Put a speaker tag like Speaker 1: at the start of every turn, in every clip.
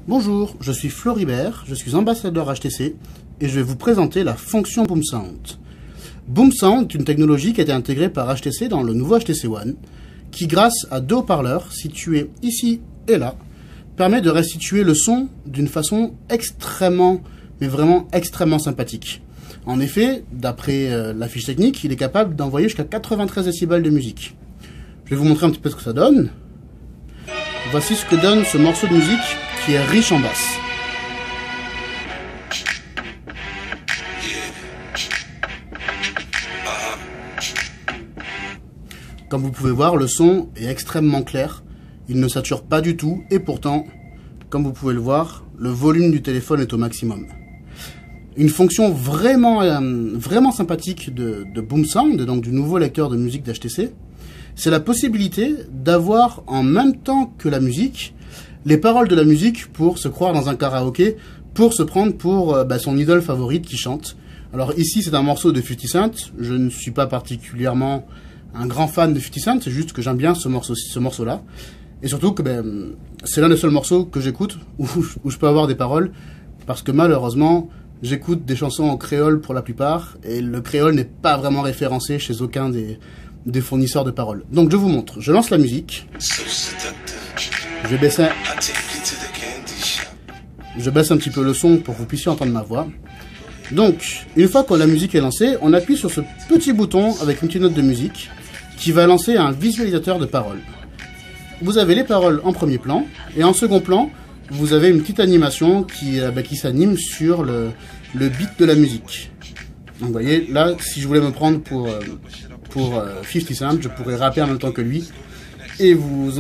Speaker 1: Bonjour, je suis Floribert, je suis ambassadeur HTC et je vais vous présenter la fonction BoomSound. BoomSound est une technologie qui a été intégrée par HTC dans le nouveau HTC One qui, grâce à deux haut-parleurs situés ici et là, permet de restituer le son d'une façon extrêmement, mais vraiment extrêmement sympathique. En effet, d'après la fiche technique, il est capable d'envoyer jusqu'à 93 décibels de musique. Je vais vous montrer un petit peu ce que ça donne. Voici ce que donne ce morceau de musique qui est riche en basse. Comme vous pouvez voir, le son est extrêmement clair, il ne sature pas du tout et pourtant, comme vous pouvez le voir, le volume du téléphone est au maximum. Une fonction vraiment sympathique de BoomSound, donc du nouveau lecteur de musique d'HTC, c'est la possibilité d'avoir en même temps que la musique, les paroles de la musique pour se croire dans un karaoké, pour se prendre pour son idole favorite qui chante. Alors ici c'est un morceau de 50 Cent, je ne suis pas particulièrement un grand fan de 50 Cent, c'est juste que j'aime bien ce morceau-là. Et surtout que c'est l'un des seuls morceaux que j'écoute où je peux avoir des paroles, parce que malheureusement, j'écoute des chansons en créole pour la plupart, et le créole n'est pas vraiment référencé chez aucun des fournisseurs de paroles. Donc je vous montre, je lance la musique, je baisse un petit peu le son pour que vous puissiez entendre ma voix. Donc, une fois que la musique est lancée, on appuie sur ce petit bouton avec une petite note de musique qui va lancer un visualisateur de paroles. Vous avez les paroles en premier plan, et en second plan, vous avez une petite animation qui s'anime sur le beat de la musique. Donc vous voyez, là, si je voulais me prendre pour 50 Cent, je pourrais rapper en même temps que lui, et vous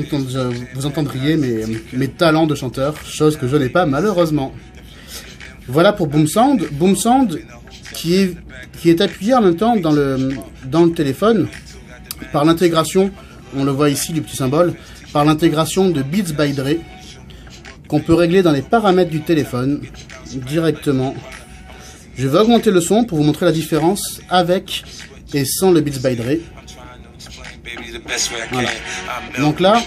Speaker 1: entendriez mes talents de chanteur, chose que je n'ai pas malheureusement. Voilà pour BoomSound. BoomSound qui est appuyé en même temps dans le téléphone par l'intégration, on le voit ici du petit symbole, par l'intégration de Beats by Dre qu'on peut régler dans les paramètres du téléphone directement. Je vais augmenter le son pour vous montrer la différence avec et sans le Beats by Dre. Voilà. Donc là,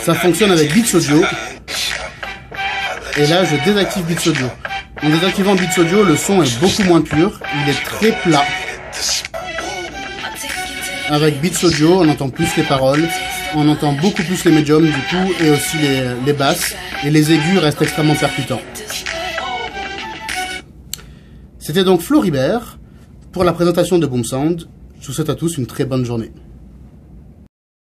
Speaker 1: ça fonctionne avec Beats Audio. Et là, je désactive Beats Audio. En désactivant Beats Audio, le son est beaucoup moins pur. Il est très plat. Avec Beats Audio, on entend plus les paroles. On entend beaucoup plus les médiums du coup, et aussi les basses. Et les aigus restent extrêmement percutants. C'était donc Floribert pour la présentation de BoomSound. Je vous souhaite à tous une très bonne journée.